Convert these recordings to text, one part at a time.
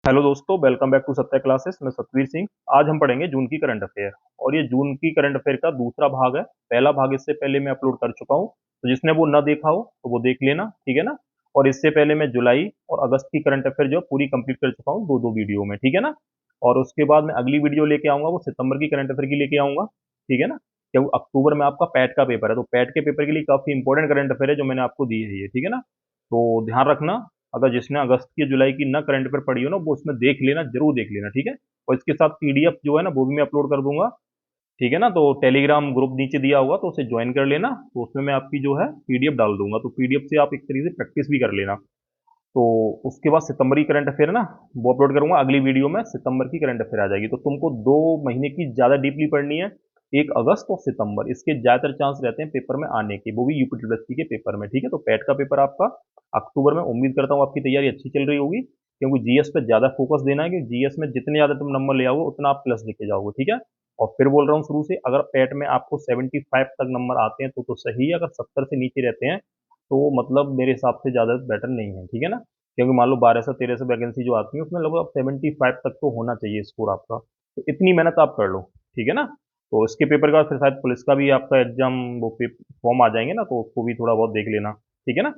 Hello दोस्तों, welcome back to Satya classes. मैं सतवीर सिंह। आज हम पढ़ेंगे जून की करंट अफेयर। और ये जून की करंट अफेयर का दूसरा भाग है। पहला भाग इससे पहले मैं अपलोड कर चुका हूँ, तो जिसने वो ना देखा हो तो वो देख लेना, ठीक है ना। और इससे पहले मैं जुलाई और अगस्त की करंट अफेयर जो है पूरी कंप्लीट कर चुका हूँ, दो दो वीडियो में, ठीक है ना। और उसके बाद मैं अगली वीडियो लेके आऊंगा, वो सितंबर की करंट अफेयर की लेके आऊंगा, ठीक है ना। क्योंकि अक्टूबर में आपका पैट का पेपर है, तो पैट के पेपर के लिए काफी इंपॉर्टेंट करंट अफेयर है जो मैंने आपको दी है ये, ठीक है ना। तो ध्यान रखना, अगर जिसने अगस्त की जुलाई की ना करंट अफेयर पढ़ी हो ना, वो उसमें देख लेना, जरूर देख लेना, ठीक है। और इसके साथ पीडीएफ जो है ना वो भी मैं अपलोड कर दूंगा, ठीक है ना। तो टेलीग्राम ग्रुप नीचे दिया होगा, तो उसे ज्वाइन कर लेना, तो उसमें मैं आपकी जो है पीडीएफ डाल दूंगा, तो पीडीएफ से आप एक तरीके से प्रैक्टिस भी कर लेना। तो उसके बाद सितंबरी करंट अफेयर ना वो अपलोड करूंगा अगली वीडियो में। सितंबर की करंट अफेयर आ जाएगी, तो तुमको 2 महीने की ज्यादा डीपली पढ़नी है, एक अगस्त और सितंबर। इसके ज्यादातर चांस रहते हैं पेपर में आने के, वो भी यूपी ट्रिपल के पेपर में, ठीक है। तो पैट का पेपर आपका अक्टूबर में, उम्मीद करता हूँ आपकी तैयारी अच्छी चल रही होगी, क्योंकि जीएस पे ज्यादा फोकस देना है, क्योंकि जीएस में जितने ज्यादा तुम नंबर ले आओगे उतना आप प्लस लेके जाओगे, ठीक है। और फिर बोल रहा हूँ शुरू से, अगर पैट में आपको 75 तक नंबर आते हैं तो सही है, अगर 70 से नीचे रहते हैं तो मतलब मेरे हिसाब से ज्यादा बेटर नहीं है, ठीक है ना। क्योंकि मान लो 1200 1300 वैकेंसी जो आती है उसमें लगभग 75 तक तो होना चाहिए स्कोर आपका, तो इतनी मेहनत आप कर लो, ठीक है ना। तो इसके पेपर का फिर शायद पुलिस का भी आपका एग्जाम वो फॉर्म आ जाएंगे ना, तो उसको भी थोड़ा बहुत देख लेना, ठीक है ना।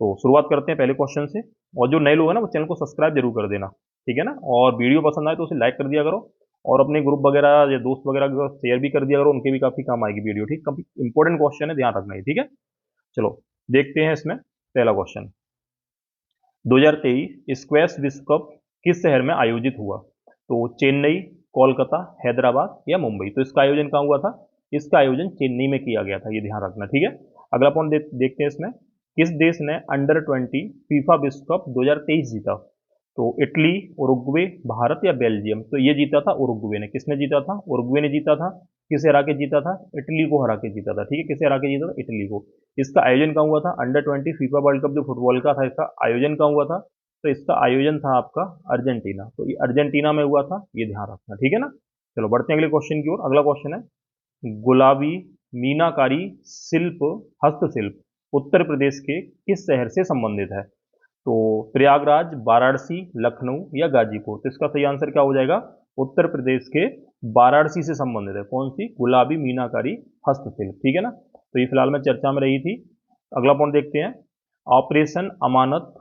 तो शुरुआत करते हैं पहले क्वेश्चन से। और जो नए लोग हैं ना वो चैनल को सब्सक्राइब जरूर कर देना, ठीक है ना। और वीडियो पसंद आए तो उसे लाइक कर दिया करो, और अपने ग्रुप वगैरह या दोस्त वगैरह को शेयर भी कर दिया करो, उनके भी काफी काम आएगी वीडियो, ठीक। काफी इंपॉर्टेंट क्वेश्चन है, ध्यान रखना है, ठीक है। चलो देखते हैं इसमें पहला क्वेश्चन। 2023 स्क्वैश विश्व कप किस शहर में आयोजित हुआ? तो चेन्नई, कोलकाता, हैदराबाद या मुंबई। तो इसका आयोजन कहाँ हुआ था? इसका आयोजन चेन्नई में किया गया था, ये ध्यान रखना, ठीक है। अगला पॉइंट देखते हैं इसमें। किस देश ने अंडर 20 फीफा विश्व कप 2023 जीता? तो इटली, उरुग्वे, भारत या बेल्जियम। तो ये जीता था उरुग्वे ने। किसने जीता था? उरुग्वे ने जीता था। किसे हरा के जीता था? इटली को हरा के जीता था, ठीक है। किसे हरा के जीता था? इटली को। इसका आयोजन कहाँ हुआ था? अंडर 20 फीफा वर्ल्ड कप जो फुटबॉल का था, इसका आयोजन कहाँ हुआ था? तो इसका आयोजन था आपका अर्जेंटीना। तो ये अर्जेंटीना में हुआ था, ये ध्यान रखना, ठीक है ना। चलो बढ़ते हैं अगले क्वेश्चन की ओर। अगला क्वेश्चन है, गुलाबी मीनाकारी शिल्प, हस्तशिल्प उत्तर प्रदेश के किस शहर से संबंधित है? तो प्रयागराज, वाराणसी, लखनऊ या गाजीपुर। तो इसका सही आंसर क्या हो जाएगा? उत्तर प्रदेश के वाराणसी से संबंधित है। कौन सी? गुलाबी मीनाकारी हस्तशिल्प, ठीक है ना। तो ये फिलहाल में चर्चा में रही थी। अगला पॉइंट देखते हैं। ऑपरेशन अमानत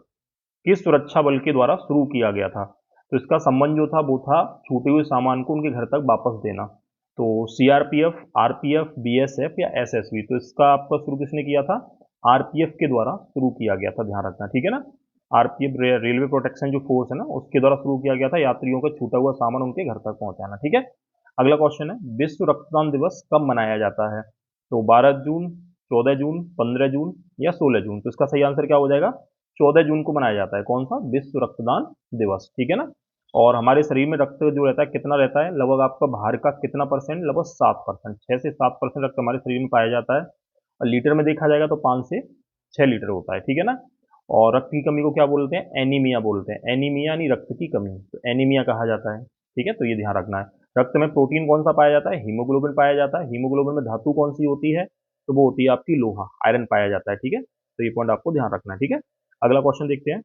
किस सुरक्षा बल के द्वारा शुरू किया गया था? तो इसका संबंध जो था वो था छूटे हुए सामान को उनके घर तक वापस देना। तो सीआरपीएफ, आरपीएफ, बीएसएफ या एसएसबी। तो इसका आपका शुरू किसने किया था? आरपीएफ के द्वारा शुरू किया गया था, ध्यान रखना, ठीक है ना। आरपीएफ रेलवे प्रोटेक्शन जो फोर्स है ना, उसके द्वारा शुरू किया गया था, यात्रियों का छूटा हुआ सामान उनके घर तक पहुंचाना, ठीक है। अगला क्वेश्चन है, विश्व रक्तदान दिवस कब मनाया जाता है? तो 12 जून, 14 जून, 15 जून या 16 जून। तो इसका सही आंसर क्या हो जाएगा? 14 जून को मनाया जाता है। कौन सा? विश्व रक्तदान दिवस, ठीक है ना। और हमारे शरीर में रक्त जो रहता है कितना रहता है? लगभग आपका बाहर का कितना परसेंट? लगभग 7%, 6 से 7% रक्त हमारे शरीर में पाया जाता है। और लीटर में देखा जाएगा तो 5 से 6 लीटर होता है, ठीक है ना। और रक्त की कमी को क्या बोलते हैं? एनीमिया बोलते हैं। एनीमिया यानी रक्त की कमी, तो एनीमिया कहा जाता है, ठीक है। तो ये ध्यान रखना है। रक्त में प्रोटीन कौन सा पाया जाता है? हीमोग्लोबिन पाया जाता है। हीमोग्लोबिन में धातु कौन सी होती है? तो वो होती है आपकी लोहा, आयरन पाया जाता है, ठीक है। तो ये पॉइंट आपको ध्यान रखना है, ठीक है। अगला क्वेश्चन देखते हैं।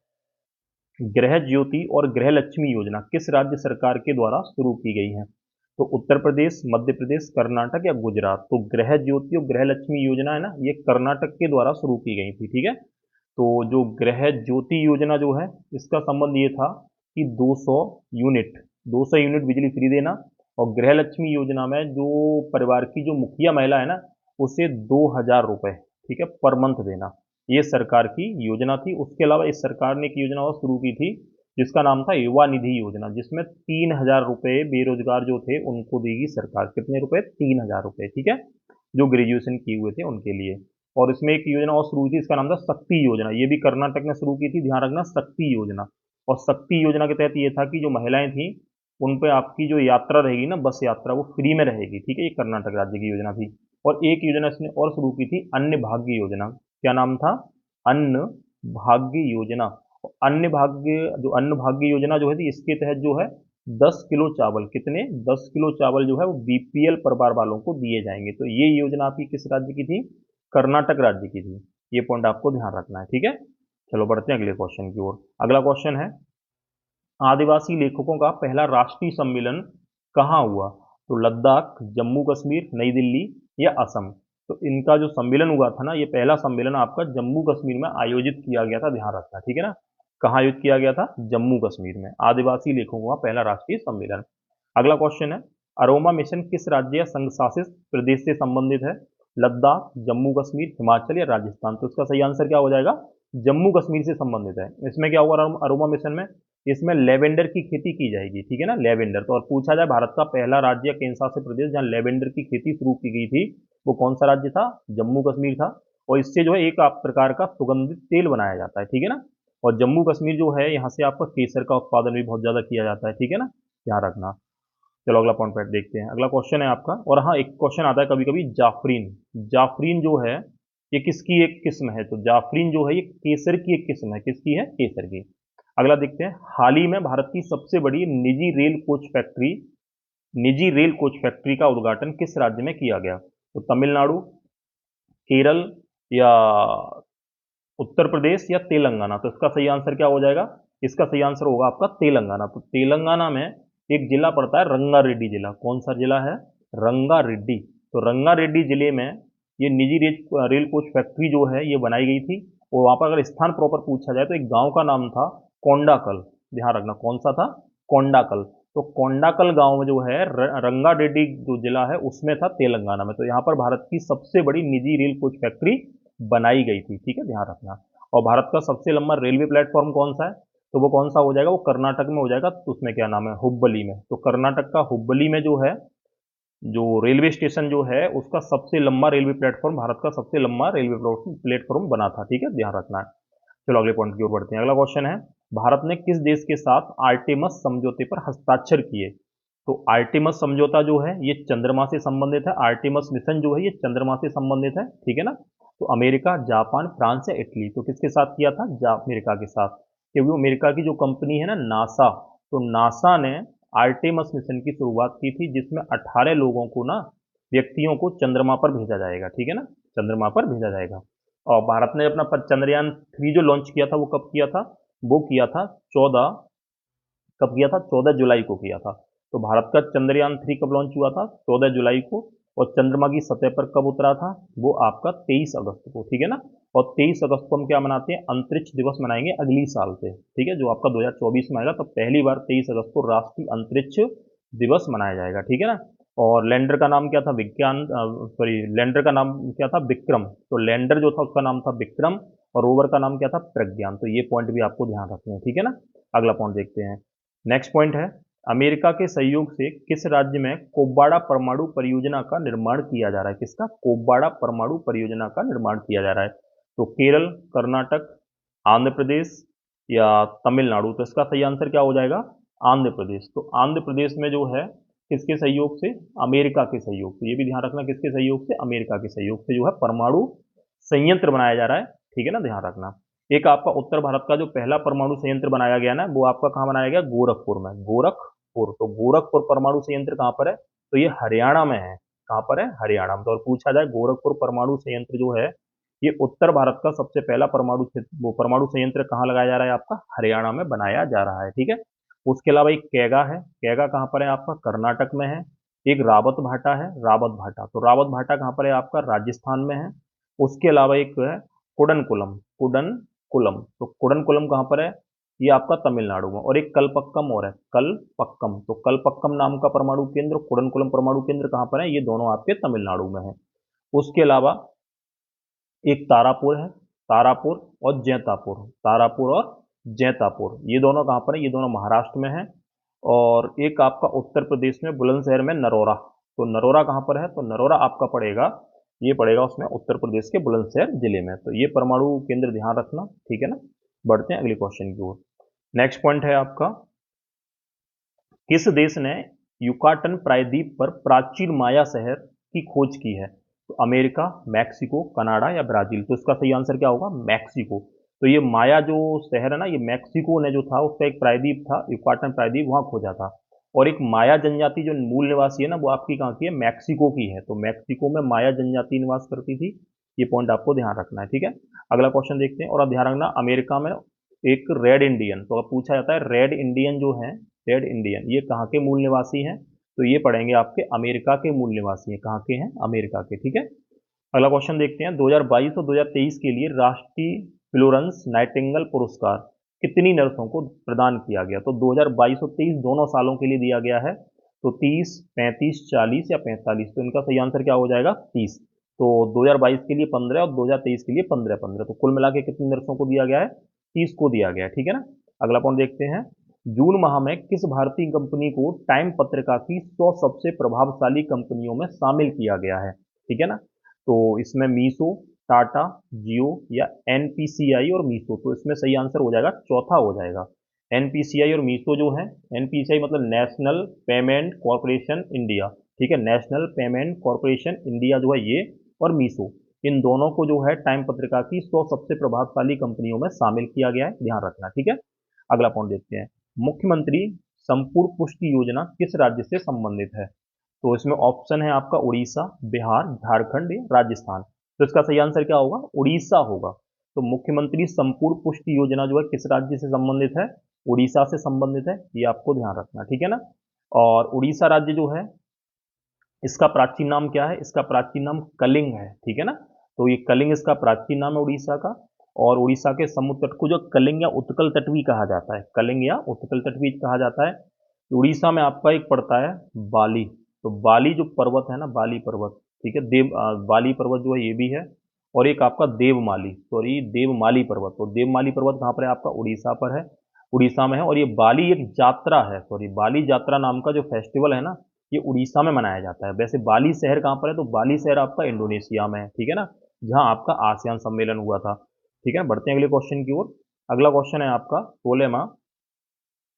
गृह ज्योति और गृह लक्ष्मी योजना किस राज्य सरकार के द्वारा शुरू की गई है? तो उत्तर प्रदेश, मध्य प्रदेश, कर्नाटक या गुजरात। तो गृह ज्योति और गृह लक्ष्मी योजना है ना, ये कर्नाटक के द्वारा शुरू की गई थी, ठीक है। तो जो गृह ज्योति योजना जो है, इसका संबंध ये था कि 200 यूनिट, 200 यूनिट बिजली फ्री देना। और गृह लक्ष्मी योजना में जो परिवार की जो मुखिया महिला है ना, उसे 2,000 रुपए, ठीक है, पर मंथ देना। ये सरकार की योजना थी। उसके अलावा इस सरकार ने एक योजना और शुरू की थी, जिसका नाम था युवा निधि योजना, जिसमें 3,000 रुपए बेरोजगार जो थे उनको देगी सरकार। कितने रुपए? 3,000 रुपए, ठीक है, जो ग्रेजुएशन किए हुए थे उनके लिए। और इसमें एक योजना और शुरू हुई थी, इसका नाम था शक्ति योजना। ये भी कर्नाटक ने शुरू की थी, ध्यान रखना, शक्ति योजना। और शक्ति योजना के तहत ये था कि जो महिलाएं थी उन पे आपकी जो यात्रा रहेगी ना, बस यात्रा, वो फ्री में रहेगी, ठीक है। ये कर्नाटक राज्य की योजना थी। और एक योजना इसने और शुरू की थी, अन्य भाग्य योजना। क्या नाम था? अन्न भाग्य योजना। अन्य भाग्य, जो अन्न भाग्य योजना जो है, इसके तहत जो है 10 किलो चावल, कितने? 10 किलो चावल जो है वो बीपीएल परिवार वालों को दिए जाएंगे। तो ये योजना आपकी किस राज्य की थी? कर्नाटक राज्य की थी। ये पॉइंट आपको ध्यान रखना है, ठीक है। चलो बढ़ते हैं अगले क्वेश्चन की ओर। अगला क्वेश्चन है, आदिवासी लेखकों का पहला राष्ट्रीय सम्मेलन कहाँ हुआ? तो लद्दाख, जम्मू कश्मीर, नई दिल्ली या असम। तो इनका जो सम्मेलन हुआ था ना, ये पहला सम्मेलन आपका जम्मू कश्मीर में आयोजित किया गया था, ध्यान रखना, ठीक है ना। कहाँ आयोजित किया गया था? जम्मू कश्मीर में, आदिवासी लेखकों का पहला राष्ट्रीय सम्मेलन। अगला क्वेश्चन है, अरोमा मिशन किस राज्य या संघ शासित प्रदेश से संबंधित है? लद्दाख, जम्मू कश्मीर, हिमाचल या राजस्थान। तो इसका सही आंसर क्या हो जाएगा? जम्मू कश्मीर से संबंधित है। इसमें क्या होगा अरोमा मिशन में? इसमें लेवेंडर की खेती की जाएगी, ठीक है ना, लेवेंडर। तो और पूछा जाए भारत का पहला राज्य या केंद्र शासित प्रदेश जहां लेवेंडर की खेती शुरू की गई थी, वो कौन सा राज्य था? जम्मू कश्मीर था। और इससे जो है एक आप प्रकार का सुगंधित तेल बनाया जाता है, ठीक है ना। और जम्मू कश्मीर जो है, यहाँ से आपका केसर का उत्पादन भी बहुत ज्यादा किया जाता है, ठीक है ना, ध्यान रखना। चलो अगला पॉइंट पर देखते हैं। अगला क्वेश्चन है आपका, और हाँ एक क्वेश्चन आता है कभी कभी, जाफरीन। जाफरीन जो है ये किसकी एक किस्म है? तो जाफरीन जो है ये केसर की एक किस्म है। किसकी है? केसर की। अगला देखते हैं, हाल ही में भारत की सबसे बड़ी निजी रेल कोच फैक्ट्री का उद्घाटन किस राज्य में किया गया? तो तमिलनाडु, केरल या उत्तर प्रदेश या तेलंगाना। तो इसका सही आंसर क्या हो जाएगा? इसका सही आंसर होगा आपका तेलंगाना। तो तेलंगाना में एक जिला पड़ता है रंगारेड्डी जिला। कौन सा जिला है? रंगारेड्डी। तो रंगारेड्डी जिले में ये निजी रेल कोच फैक्ट्री जो है ये बनाई गई थी। और वहां पर अगर स्थान प्रॉपर पूछा जाए तो एक गांव का नाम था कोंडाकल। ध्यान रखना, कौन सा था? कोंडाकल। तो कोंडाकल गांव में जो है रंगारेड्डी जो जिला है उसमें था, तेलंगाना में। तो यहाँ पर भारत की सबसे बड़ी निजी रेल कोच फैक्ट्री बनाई गई थी, ठीक है, ध्यान रखना। और भारत का सबसे लंबा रेलवे प्लेटफॉर्म कौन सा है? तो वो कौन सा हो जाएगा? वो कर्नाटक में हो जाएगा। तो उसमें क्या नाम है? हुब्बली में। तो कर्नाटक का हुब्बली में जो है, जो रेलवे स्टेशन जो है उसका सबसे लंबा रेलवे प्लेटफॉर्म, भारत का सबसे लंबा रेलवे प्लेटफॉर्म बना था, ठीक है, ध्यान रखना है। चलो अगले पॉइंट की ओर बढ़ते हैं। अगला क्वेश्चन है, भारत ने किस देश के साथ आर्टेमस समझौते पर हस्ताक्षर किए? तो आर्टेमस समझौता जो है ये चंद्रमा से संबंधित है। आर्टेमस मिशन जो है ये चंद्रमा से संबंधित है, ठीक है ना। तो अमेरिका, जापान, फ्रांस या इटली। तो किसके साथ किया था? अमेरिका के साथ। क्योंकि अमेरिका की जो कंपनी है ना नासा, तो नासा ने आर्टेमस मिशन की शुरुआत की थी, जिसमें 18 लोगों को ना, व्यक्तियों को चंद्रमा पर भेजा जाएगा, ठीक है ना, चंद्रमा पर भेजा जाएगा। और भारत ने अपना चंद्रयान 3 जो लॉन्च किया था वो कब किया था? वो किया था 14, कब किया था? 14 जुलाई को किया था। तो भारत का चंद्रयान 3 कब लॉन्च हुआ था? 14 जुलाई को। और चंद्रमा की सतह पर कब उतरा था? वो आपका 23 अगस्त को, ठीक है ना। और 23 अगस्त को हम क्या मनाते हैं? अंतरिक्ष दिवस मनाएंगे अगली साल से, ठीक है, जो आपका 2024 में आएगा। तो पहली बार 23 अगस्त को राष्ट्रीय अंतरिक्ष दिवस मनाया जाएगा, ठीक है ना। और लैंडर का नाम क्या था? लैंडर का नाम क्या था? विक्रम। तो लैंडर जो था उसका नाम था विक्रम, और रोवर का नाम क्या था? प्रज्ञान। तो ये पॉइंट भी आपको ध्यान रखने हैं, ठीक है ना। अगला पॉइंट देखते हैं। नेक्स्ट पॉइंट है, अमेरिका के सहयोग से किस राज्य में कोब्बाड़ा परमाणु परियोजना का निर्माण किया जा रहा है? किसका? कोब्बाड़ा परमाणु परियोजना का निर्माण किया जा रहा है। तो केरल, कर्नाटक, आंध्र प्रदेश या तमिलनाडु। तो इसका सही आंसर क्या हो जाएगा? आंध्र प्रदेश। तो आंध्र प्रदेश में जो है किसके सहयोग से? अमेरिका के सहयोग से। ये भी ध्यान रखना, किसके सहयोग से? अमेरिका के सहयोग से जो है परमाणु संयंत्र बनाया जा रहा है, ठीक है ना, ध्यान रखना। एक आपका उत्तर भारत का जो पहला परमाणु संयंत्र बनाया गया ना, वो आपका कहाँ बनाया गया? गोरखपुर में। गोरखपुर। तो गोरखपुर परमाणु संयंत्र कहाँ पर है? तो ये हरियाणा में है। कहाँ पर है? हरियाणा में। तो और पूछा जाए गोरखपुर परमाणु संयंत्र जो है ये उत्तर भारत का सबसे पहला वो परमाणु संयंत्र कहाँ लगाया जा रहा है? आपका हरियाणा में बनाया जा रहा है, ठीक है। उसके अलावा एक कैगा है। कैगा कहाँ पर है? आपका कर्नाटक में है। एक रावत भाटा है, रावत भाटा। तो रावत भाटा कहाँ पर है? आपका राजस्थान में है। उसके अलावा एक है कुडनकुलम। कुडनकुलम। तो कुडनकुलम कहाँ पर है? ये आपका तमिलनाडु में। और एक कलपक्कम और है, कलपक्कम। तो कलपक्कम नाम का परमाणु केंद्र, कुडनकुलम परमाणु केंद्र कहाँ पर है? ये दोनों आपके तमिलनाडु में है। उसके अलावा एक तारापुर है, तारापुर और जैतापुर। तारापुर और जैतापुर ये दोनों कहाँ पर है? ये दोनों महाराष्ट्र में है। और एक आपका उत्तर प्रदेश में बुलंदशहर में नरोरा। तो नरोरा कहाँ पर है? तो नरोरा आपका पड़ेगा, ये पड़ेगा उसमें उत्तर प्रदेश के बुलंदशहर जिले में। तो ये परमाणु केंद्र ध्यान रखना, ठीक है ना। बढ़ते हैं अगले क्वेश्चन की ओर। नेक्स्ट पॉइंट है आपका, किस देश ने युकाटन प्रायद्वीप पर प्राचीन माया शहर की खोज की है? तो अमेरिका, मैक्सिको, कनाडा या ब्राजील। तो इसका सही आंसर क्या होगा? मैक्सिको। तो ये माया जो शहर है ना, ये मैक्सिको ने जो था उसका एक प्रायद्वीप था, युकाटन प्रायद्वीप, वहां खोजा था। और एक माया जनजाति जो मूल निवासी है ना, वो आपकी कहाँ की है? मैक्सिको की है। तो मैक्सिको में माया जनजाति निवास करती थी। ये पॉइंट आपको ध्यान रखना है, ठीक है। अगला क्वेश्चन देखते हैं। और अब ध्यान रखना, अमेरिका में एक रेड इंडियन, तो अब पूछा जाता है रेड इंडियन जो है, रेड इंडियन ये कहाँ के मूल निवासी हैं, तो ये पढ़ेंगे आपके अमेरिका के मूल निवासी हैं। कहाँ के हैं? अमेरिका के। ठीक है, अगला क्वेश्चन देखते हैं। 2022 और 2023 के लिए राष्ट्रीय फ्लोरेंस नाइटिंगेल पुरस्कार कितनी नर्सों को प्रदान किया गया? तो 2022 और 23 दोनों सालों के लिए दिया गया है। तो 30, 35, 40 या 45, तो इनका सही आंसर क्या हो जाएगा? 30। तो 2022 के लिए 15 और 2023 के लिए 15-15, तो कुल मिला के कितनी नर्सों को दिया गया है? 30 को दिया गया है। ठीक है ना। अगला पॉइंट देखते हैं। जून माह में किस भारतीय कंपनी को टाइम पत्रिका की 100 सबसे प्रभावशाली कंपनियों में शामिल किया गया है? ठीक है ना। तो इसमें मीसो, टाटा, जियो या एनपीसीआई और मीसो, तो इसमें सही आंसर हो जाएगा चौथा हो जाएगा। एनपीसीआई और मीसो जो है, एनपीसीआई मतलब नेशनल पेमेंट कॉरपोरेशन इंडिया, ठीक है, नेशनल पेमेंट कॉरपोरेशन इंडिया जो है ये, और मीसो, इन दोनों को जो है टाइम पत्रिका की 100 सबसे प्रभावशाली कंपनियों में शामिल किया गया है, ध्यान रखना। ठीक है, अगला पॉइंट देखते हैं। मुख्यमंत्री संपूर्ण पुष्टि योजना किस राज्य से संबंधित है? तो इसमें ऑप्शन है आपका उड़ीसा, बिहार, झारखंड या राजस्थान, तो इसका सही आंसर क्या होगा? उड़ीसा होगा। तो मुख्यमंत्री संपूर्ण पुष्टि योजना जो है किस राज्य से संबंधित है? उड़ीसा से संबंधित है, ये आपको ध्यान रखना। ठीक है ना। और उड़ीसा राज्य जो है, इसका प्राचीन नाम क्या है? इसका प्राचीन नाम कलिंग है। ठीक है ना। तो ये कलिंग इसका प्राचीन नाम है उड़ीसा का। और उड़ीसा के समुद्र तट को जो कलिंग या उत्कल तट भी कहा जाता है, कलिंग या उत्कल तट भी कहा जाता है। उड़ीसा में आपका एक पड़ता है बाली, तो बाली जो पर्वत है ना, बाली पर्वत, ठीक है, बाली पर्वत जो है ये भी है। और एक आपका देवमाली, सॉरी देवमाली पर्वत, तो देवमाली पर्वत कहाँ पर है? आपका उड़ीसा पर है, उड़ीसा में है। और ये बाली एक यात्रा है, सॉरी बाली यात्रा नाम का जो फेस्टिवल है ना, ये उड़ीसा में मनाया जाता है। वैसे बाली शहर कहाँ पर है? तो बाली शहर आपका इंडोनेशिया में है। ठीक है ना, जहाँ आपका आसियान सम्मेलन हुआ था। ठीक है, बढ़ते हैं अगले क्वेश्चन की ओर। अगला क्वेश्चन है आपका 16वां।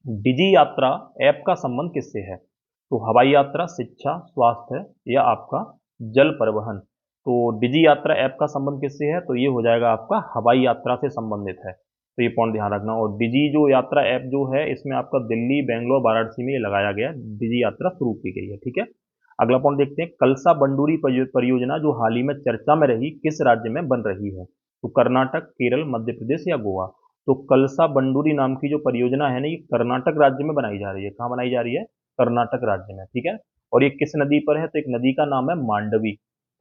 डिजी यात्रा ऐप का संबंध किससे है? तो हवाई यात्रा, शिक्षा, स्वास्थ्य या आपका जल परिवहन। तो डिजी यात्रा ऐप का संबंध किससे है? तो ये हो जाएगा आपका हवाई यात्रा से संबंधित है, तो ये पॉइंट ध्यान रखना। और डिजी जो यात्रा ऐप जो है, इसमें आपका दिल्ली, बेंगलोर, वाराणसी में ये लगाया गया है, डिजी यात्रा शुरू की गई है। ठीक है, अगला पॉइंट देखते हैं। कलसा बंडूरी परियोजना जो हाल ही में चर्चा में रही, किस राज्य में बन रही है? तो कर्नाटक, केरल, मध्य प्रदेश या गोवा। तो कलसा बंडूरी नाम की जो परियोजना है ना, ये कर्नाटक राज्य में बनाई जा रही है। कहाँ बनाई जा रही है? कर्नाटक राज्य में। ठीक है, और ये किस नदी पर है? तो एक नदी का नाम है मांडवी।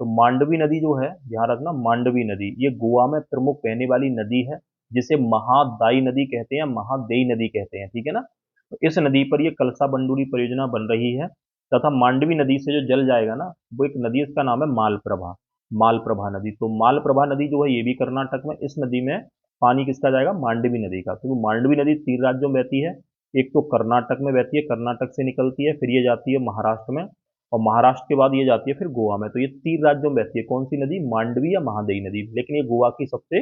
तो मांडवी नदी जो है, ध्यान रखना, मांडवी नदी ये गोवा में प्रमुख बहने वाली नदी है, जिसे महादाई नदी कहते हैं, महादेई नदी कहते हैं। ठीक है ना। तो इस नदी पर ये कलसा बंडूरी परियोजना बन रही है, तथा मांडवी नदी से जो जल जाएगा ना, वो एक नदी, इसका नाम है मालप्रभा, मालप्रभा नदी। तो मालप्रभा नदी जो है ये भी कर्नाटक में, इस नदी में पानी किसका जाएगा? मांडवी नदी का। तो मांडवी नदी 3 राज्यों में बहती है, एक तो कर्नाटक में बहती है, कर्नाटक से निकलती है, फिर ये जाती है महाराष्ट्र में, और महाराष्ट्र के बाद ये जाती है फिर गोवा में। तो ये 3 राज्यों में बहती है। कौन सी नदी? मांडवी या महादेई नदी, लेकिन ये गोवा की सबसे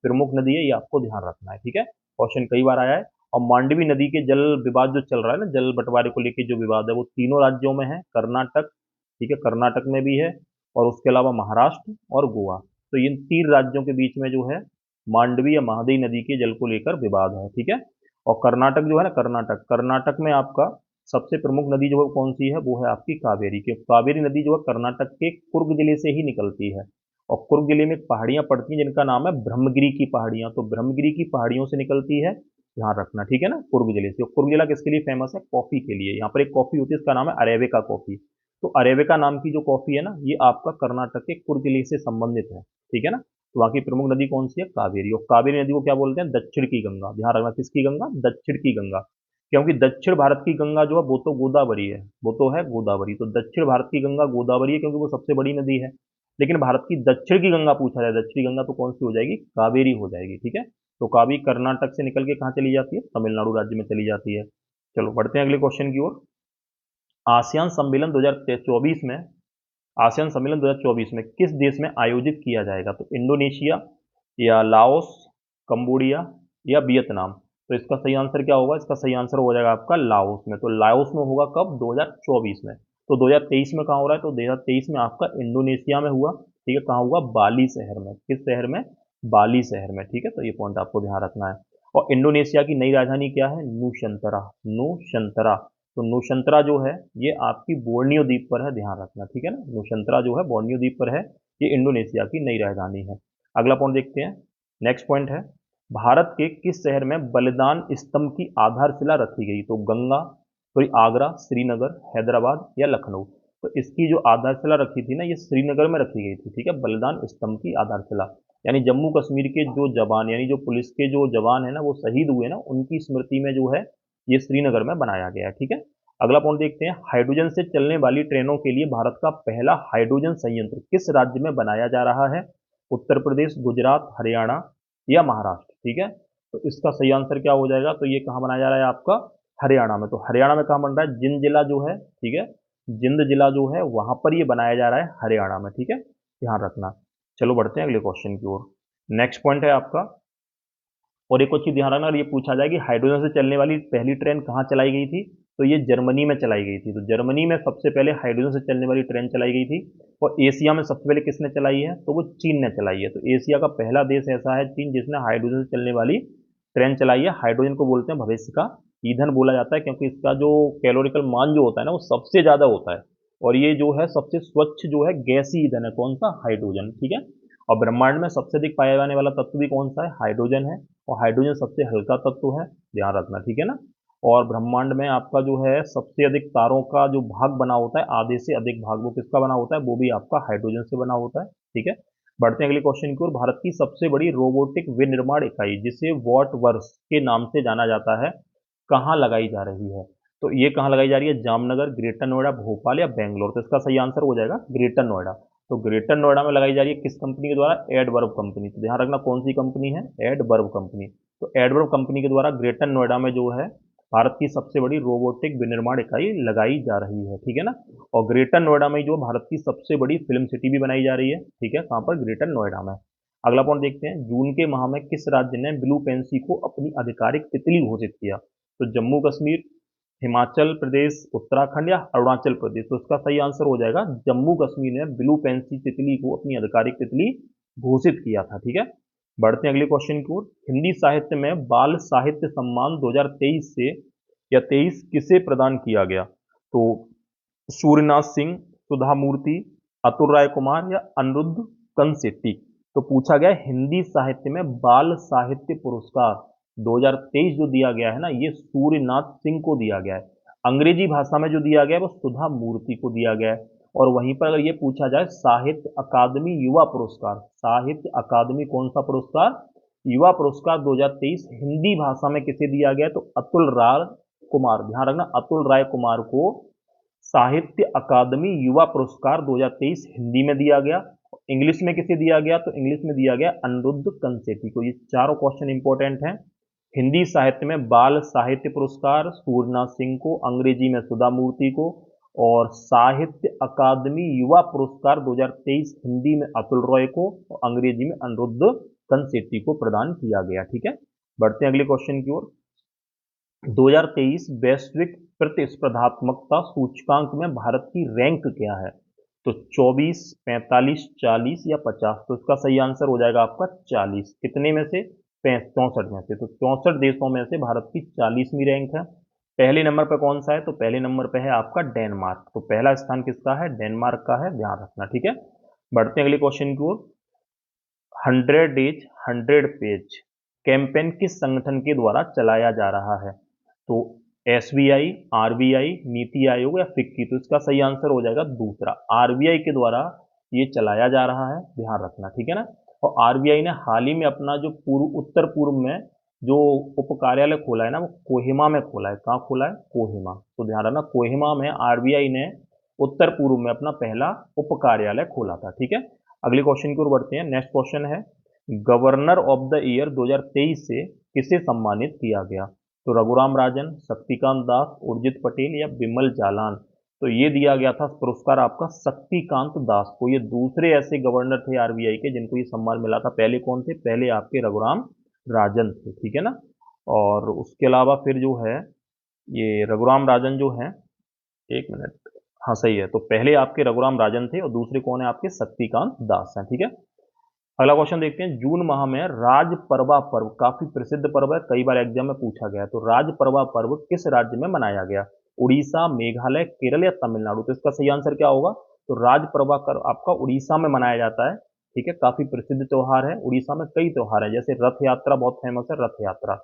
प्रमुख नदी है, ये आपको ध्यान रखना है। ठीक है, क्वेश्चन कई बार आया है। और मांडवी नदी के जल विवाद जो चल रहा है ना, जल बंटवारे को लेकर जो विवाद है, वो तीनों राज्यों में है, कर्नाटक, ठीक है, कर्नाटक में भी है, और उसके अलावा महाराष्ट्र और गोवा। तो इन 3 राज्यों के बीच में जो है मांडवी या महादेई नदी के जल को लेकर विवाद है। ठीक है, और कर्नाटक जो है ना, कर्नाटक, कर्नाटक में आपका सबसे प्रमुख नदी जो है कौन सी है? वो है आपकी कावेरी, क्योंकि कावेरी नदी जो है कर्नाटक के कुर्ग जिले से ही निकलती है। और कुर्ग जिले में पहाड़ियां पड़ती हैं जिनका नाम है ब्रह्मगिरी की पहाड़ियां, तो ब्रह्मगिरी की पहाड़ियों से निकलती है, ध्यान रखना। ठीक है ना, कुर्ग जिले से। कुर्ग जिला किसके लिए फेमस है? कॉफी के लिए। यहाँ पर एक कॉफी होती है, इसका नाम है अरेबिका कॉफी। तो अरेबिका नाम की जो कॉफी है ना, ये आपका कर्नाटक के कुर्ग जिले से संबंधित है। ठीक है ना। तो वहाँ की प्रमुख नदी कौन सी है? कावेरी। और कावेरी नदी को क्या बोलते हैं? दक्षिण की गंगा। ध्यान रखना, किसकी गंगा? दक्षिण की गंगा। क्योंकि दक्षिण भारत की गंगा जो है वो तो गोदावरी है, वो तो है गोदावरी। तो दक्षिण भारत की गंगा गोदावरी है, क्योंकि वो सबसे बड़ी नदी है। लेकिन भारत की दक्षिण की गंगा पूछा जाए, दक्षिणी गंगा, तो कौन सी हो जाएगी? कावेरी हो जाएगी। ठीक है, तो कावेरी कर्नाटक से निकल के कहाँ चली जाती है? तमिलनाडु राज्य में चली जाती है। चलो बढ़ते हैं अगले क्वेश्चन की ओर। आसियान सम्मेलन 2024 में, आसियान सम्मेलन 2024 में किस देश में आयोजित किया जाएगा? तो इंडोनेशिया या लाओस, कंबोडिया या वियतनाम। तो इसका सही आंसर क्या होगा? इसका सही आंसर हो जाएगा आपका लाओस में। तो लाओस में होगा कब? 2024 में। तो 2023 में कहाँ हो रहा है? तो 2023 में आपका इंडोनेशिया में हुआ। ठीक है, कहाँ हुआ? बाली शहर में। किस शहर में? बाली शहर में। ठीक है, तो ये पॉइंट आपको ध्यान रखना है। और इंडोनेशिया की नई राजधानी क्या है? नूशंतरा, नूशंतरा। तो नूशंतरा जो है ये आपकी बोर्नियो द्वीप पर है, ध्यान रखना। ठीक है ना, नूशंतरा जो है बोर्नियो द्वीप पर है, ये इंडोनेशिया की नई राजधानी है। अगला पॉइंट देखते हैं। नेक्स्ट पॉइंट है भारत के किस शहर में बलिदान स्तंभ की आधारशिला रखी गई? तो गंगा, सॉरी आगरा, श्रीनगर, हैदराबाद या लखनऊ। तो इसकी जो आधारशिला रखी थी ना, ये श्रीनगर में रखी गई थी, ठीक है, बलिदान स्तंभ की आधारशिला। यानी जम्मू कश्मीर के जो जवान, यानी जो पुलिस के जो जवान है ना, वो शहीद हुए ना, उनकी स्मृति में जो है ये श्रीनगर में बनाया गया है, ठीक है। अगला पॉइंट देखते हैं, हाइड्रोजन से चलने वाली ट्रेनों के लिए भारत का पहला हाइड्रोजन संयंत्र किस राज्य में बनाया जा रहा है? उत्तर प्रदेश, गुजरात, हरियाणा या महाराष्ट्र, ठीक है। तो इसका सही आंसर क्या हो जाएगा? तो ये कहाँ बनाया जा रहा है आपका? हरियाणा में। तो हरियाणा में कहाँ बन रहा है? जिंद जिला जो है, ठीक है, जिंद जिला जो है वहां पर ये बनाया जा रहा है हरियाणा में, ठीक है, ध्यान रखना। चलो बढ़ते हैं अगले क्वेश्चन की ओर। नेक्स्ट पॉइंट है आपका, और एक और चीज ध्यान रखना, और ये पूछा जाए कि हाइड्रोजन से चलने वाली पहली ट्रेन कहाँ चलाई गई थी? तो ये जर्मनी में चलाई गई थी। तो जर्मनी में सबसे पहले हाइड्रोजन से चलने वाली ट्रेन चलाई गई थी। और एशिया में सबसे पहले किसने चलाई है? तो वो चीन ने चलाई है। तो एशिया का पहला देश ऐसा है चीन, जिसने हाइड्रोजन से चलने वाली ट्रेन चलाई है। हाइड्रोजन को बोलते हैं भविष्य का ईंधन बोला जाता है, क्योंकि इसका जो कैलोरिकल मान जो होता है ना, वो सबसे ज्यादा होता है। और ये जो है सबसे स्वच्छ जो है गैसीय ईंधन है, कौन सा? हाइड्रोजन, ठीक है। और ब्रह्मांड में सबसे अधिक पाया जाने वाला तत्व भी कौन सा है? हाइड्रोजन है। और हाइड्रोजन सबसे हल्का तत्व है, ध्यान रखना, ठीक है ना। और ब्रह्मांड में आपका जो है सबसे अधिक तारों का जो भाग बना होता है, आधे से अधिक भाग वो किसका बना होता है? वो भी आपका हाइड्रोजन से बना होता है, ठीक है। बढ़ते हैं अगले क्वेश्चन की ओर। भारत की सबसे बड़ी रोबोटिक विनिर्माण इकाई, जिसे वॉट वर्स के नाम से जाना जाता है, कहाँ लगाई जा रही है? तो ये कहाँ लगाई जा रही है? जामनगर, ग्रेटर नोएडा, भोपाल या बेंगलोर। तो इसका सही आंसर हो जाएगा ग्रेटर नोएडा। तो ग्रेटर नोएडा में लगाई जा रही है किस कंपनी के द्वारा? Adverb company. तो ध्यान रखना कौन सी कंपनी है? Adverb company. तो एडवर्ब कंपनी के द्वारा ग्रेटर नोएडा में जो है भारत की सबसे बड़ी रोबोटिक विनिर्माण इकाई लगाई जा रही है, ठीक है ना। और ग्रेटर नोएडा में जो भारत की सबसे बड़ी फिल्म सिटी भी बनाई जा रही है, ठीक है, कहाँ पर? ग्रेटर नोएडा में। अगला पॉइंट देखते हैं, जून के माह में किस राज्य ने ब्लू पेंसी को अपनी आधिकारिक तितली घोषित किया? तो जम्मू कश्मीर, हिमाचल प्रदेश, उत्तराखंड या अरुणाचल प्रदेश। तो इसका सही आंसर हो जाएगा जम्मू कश्मीर ने ब्लू पेंसी तितली को अपनी आधिकारिक तितली घोषित किया था, ठीक है। बढ़ते हैं अगले क्वेश्चन की ओर। हिंदी साहित्य में बाल साहित्य सम्मान 2023 से या 23 किसे प्रदान किया गया? तो सूर्यनाथ सिंह, सुधा मूर्ति, अतुल राय कुमार या अनिरुद्ध कंसेट्टी। तो पूछा गया हिंदी साहित्य में बाल साहित्य पुरस्कार 2023 जो दिया गया है ना, ये सूर्यनाथ सिंह को दिया गया है। अंग्रेजी भाषा में जो दिया गया है वो सुधा मूर्ति को दिया गया है। और वहीं पर अगर ये पूछा जाए साहित्य अकादमी युवा पुरस्कार, साहित्य अकादमी कौन सा पुरस्कार? युवा पुरस्कार 2023 हिंदी भाषा में किसे दिया गया? तो अतुल राय कुमार, ध्यान रखना, अतुल राय कुमार को साहित्य अकादमी युवा पुरस्कार 2023 हिंदी में दिया गया। इंग्लिश में किसे दिया गया? तो इंग्लिश में दिया गया अनिरुद्ध कंसेटी को। ये चारों क्वेश्चन इंपॉर्टेंट हैं। हिंदी साहित्य में बाल साहित्य पुरस्कार सूर्यनाथ सिंह को, अंग्रेजी में सुधा मूर्ति को, और साहित्य अकादमी युवा पुरस्कार 2023 हिंदी में अतुल रॉय को और अंग्रेजी में अनिरुद्ध कंसेटी को प्रदान किया गया, ठीक है। बढ़ते हैं अगले क्वेश्चन की ओर। 2023 वैश्विक प्रतिस्पर्धात्मकता सूचकांक में भारत की रैंक क्या है? तो 24, 45, 40 या 50। तो इसका सही आंसर हो जाएगा आपका 40। कितने में से? 64 में से। तो 64 देशों में से भारत की 40वीं रैंक है। पहले नंबर पर कौन सा है? तो पहले नंबर पर है आपका डेनमार्क। तो पहला स्थान किसका है? डेनमार्क का है, ध्यान रखना, ठीक है। बढ़ते हैं अगले क्वेश्चन की ओर। 100 डेज 100 पेज कैंपेन किस संगठन के द्वारा चलाया जा रहा है? तो एसबीआई, आरबीआई, नीति आयोग या फिक्की। तो इसका सही आंसर हो जाएगा दूसरा, आरबीआई के द्वारा ये चलाया जा रहा है, ध्यान रखना, ठीक है ना। और आरबीआई ने हाल ही में अपना जो उत्तर पूर्व में जो उप कार्यालय खोला है ना, वो कोहिमा में खोला है। कहाँ खोला है? कोहिमा। तो ध्यान रखना, कोहिमा में आरबीआई ने उत्तर पूर्व में अपना पहला उप कार्यालय खोला था, ठीक है। अगले क्वेश्चन की ओर बढ़ते हैं। नेक्स्ट क्वेश्चन है, गवर्नर ऑफ द ईयर 2023 से किसे सम्मानित किया गया? तो रघुराम राजन, शक्तिकांत दास, उर्जित पटेल या बिमल जालान। तो ये दिया गया था पुरस्कार आपका शक्तिकांत दास को। ये दूसरे ऐसे गवर्नर थे आरबीआई के जिनको ये सम्मान मिला था। पहले कौन थे? पहले आपके रघुराम राजन थे, ठीक है ना। और उसके अलावा फिर जो है ये रघुराम राजन जो है, एक मिनट, हाँ सही है। तो पहले आपके रघुराम राजन थे और दूसरे कौन है? आपके शक्तिकांत दास हैं, ठीक है। अगला क्वेश्चन देखते हैं। जून माह में राज परवा पर्व, काफी प्रसिद्ध पर्व है, कई बार एग्जाम में पूछा गया है। तो राज परवा पर्व किस राज्य में मनाया गया? उड़ीसा, मेघालय, केरल या तमिलनाडु। तो इसका सही आंसर क्या होगा? तो राज परवा कर आपका उड़ीसा में मनाया जाता है, ठीक है, काफी प्रसिद्ध त्योहार है। उड़ीसा में कई त्योहार है, जैसे रथ यात्रा बहुत फेमस है, रथ यात्रा।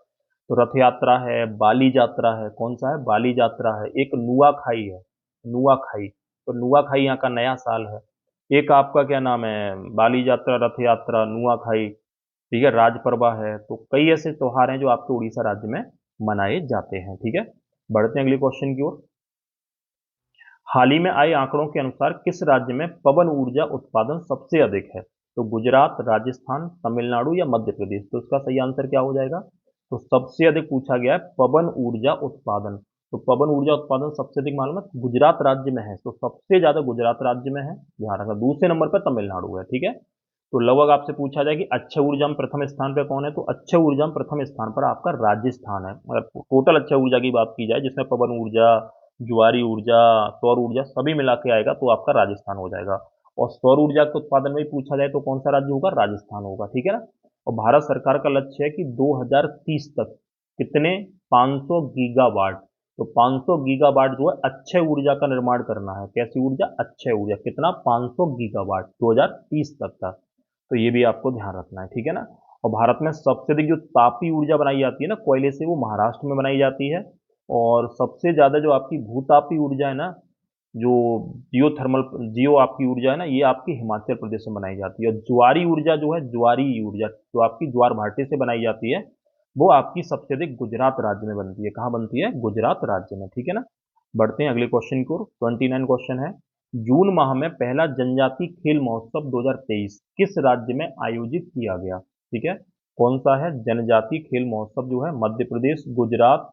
तो रथ यात्रा है, बाली यात्रा है, कौन सा है, बाली यात्रा है। एक नुआखाई है, नुआखाई, तो नुआखाई यहाँ का नया साल है। एक आपका क्या नाम है, बाली यात्रा, रथ यात्रा, नुआखाई, ठीक है, राज परवा है। तो कई ऐसे त्योहार हैं जो आपके उड़ीसा राज्य में मनाए जाते हैं। ठीक है, बढ़ते हैं अगले क्वेश्चन की ओर। हाल ही में आए आंकड़ों के अनुसार किस राज्य में पवन ऊर्जा उत्पादन सबसे अधिक है? तो गुजरात, राजस्थान, तमिलनाडु या मध्य प्रदेश? तो इसका सही आंसर क्या हो जाएगा? तो सबसे अधिक पूछा गया है पवन ऊर्जा उत्पादन। तो पवन ऊर्जा उत्पादन सबसे अधिक मालूम है गुजरात राज्य में है, तो सबसे ज्यादा गुजरात राज्य में है, ध्यान रखना। दूसरे नंबर पर तमिलनाडु है। ठीक है, तो लगभग आपसे पूछा जाए कि अक्षय ऊर्जा में प्रथम स्थान पर कौन है, तो अक्षय ऊर्जा में प्रथम स्थान पर आपका राजस्थान है। अगर टोटल अक्षय ऊर्जा की बात की जाए, जिसमें पवन ऊर्जा, ज्वारी ऊर्जा, सौर ऊर्जा सभी मिला के आएगा, तो आपका राजस्थान हो जाएगा। और सौर ऊर्जा के उत्पादन में पूछा जाए तो कौन सा राज्य होगा, राजस्थान होगा। ठीक है ना। और भारत सरकार का लक्ष्य है कि 2030 तक कितने, 500 गीगावाट, तो 500 गीगावाट जो है अक्षय ऊर्जा का निर्माण करना है। कैसी ऊर्जा, अक्षय ऊर्जा, कितना, 500 गीगावाट 2030 तक का। तो ये भी आपको ध्यान रखना है। ठीक है ना। और भारत में सबसे अधिक जो तापी ऊर्जा बनाई जाती है ना कोयले से, वो महाराष्ट्र में बनाई जाती है। और सबसे ज्यादा जो आपकी भूतापी ऊर्जा है ना, जो जियो थर्मल, जियो आपकी ऊर्जा है ना, ये आपकी हिमाचल प्रदेश में बनाई जाती है। और ज्वारी ऊर्जा जो है, ज्वारी ऊर्जा जो आपकी ज्वार भाटे से बनाई जाती है, वो आपकी सबसे अधिक गुजरात राज्य में बनती है। कहाँ बनती है, गुजरात राज्य में। ठीक है ना। बढ़ते हैं अगले क्वेश्चन की ओर। 29 क्वेश्चन है, जून माह में पहला जनजाति खेल महोत्सव 2023 किस राज्य में आयोजित किया गया? ठीक है, कौन सा है जनजाति खेल महोत्सव जो है, मध्य प्रदेश, गुजरात,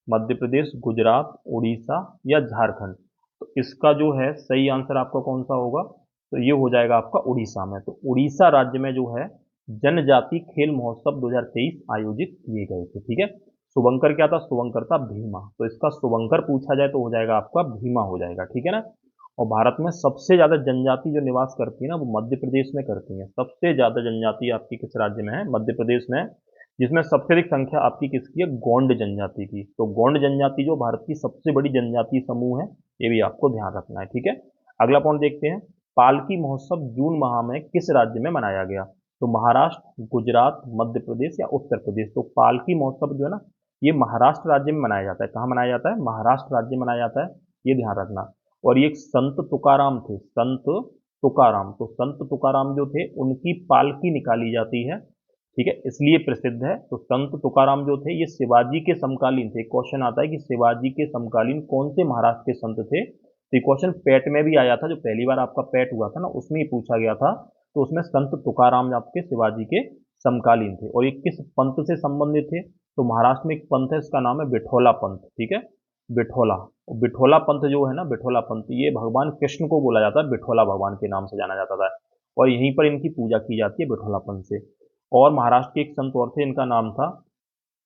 मध्य प्रदेश, गुजरात, उड़ीसा या झारखंड? तो इसका जो है सही आंसर आपका कौन सा होगा, तो ये हो जाएगा आपका उड़ीसा में। तो उड़ीसा राज्य में जो है जनजाति खेल महोत्सव 2023 आयोजित किए गए थे। ठीक है, शुभंकर क्या था, शुभंकर था भीमा, तो इसका शुभंकर पूछा जाए तो हो जाएगा आपका भीमा हो जाएगा। ठीक है ना। और भारत में सबसे ज्यादा जनजाति जो निवास करती है ना, वो मध्य प्रदेश में करती है। सबसे ज्यादा जनजाति आपकी किस राज्य में है, मध्य प्रदेश में, जिसमें सबसे अधिक संख्या आपकी किसकी है, गोंड जनजाति की। तो गोंड जनजाति जो भारत की सबसे बड़ी जनजाति समूह है, ये भी आपको ध्यान रखना है। ठीक है, अगला पॉइंट देखते हैं, पालकी महोत्सव जून माह में किस राज्य में मनाया गया? तो महाराष्ट्र, गुजरात, मध्य प्रदेश या उत्तर प्रदेश? तो पालकी महोत्सव जो है ना, ये महाराष्ट्र राज्य में मनाया जाता है। कहाँ मनाया जाता है, महाराष्ट्र राज्य में मनाया जाता है, ये ध्यान रखना। और ये एक संत तुकाराम थे, संत तुकाराम, तो संत तुकाराम जो थे उनकी पालकी निकाली जाती है। ठीक है, इसलिए प्रसिद्ध है। तो संत तुकाराम जो थे ये शिवाजी के समकालीन थे। क्वेश्चन आता है कि शिवाजी के समकालीन कौन से महाराष्ट्र के संत थे, तो ये क्वेश्चन पैट में भी आया था, जो पहली बार आपका पैट हुआ था ना, उसमें ही पूछा गया था। तो उसमें संत तुकाराम आपके शिवाजी के समकालीन थे। और ये किस पंथ से संबंधित थे, तो महाराष्ट्र में एक पंथ है, इसका नाम है बिठोला पंथ। ठीक है, बिठोला, बिठोला पंथ जो है ना, बिठोला पंथ, ये भगवान कृष्ण को बोला जाता है, बिठोला भगवान के नाम से जाना जाता था। और यहीं पर इनकी पूजा की जाती है बिठोला पंथ से। और महाराष्ट्र के एक संत और थे, इनका नाम था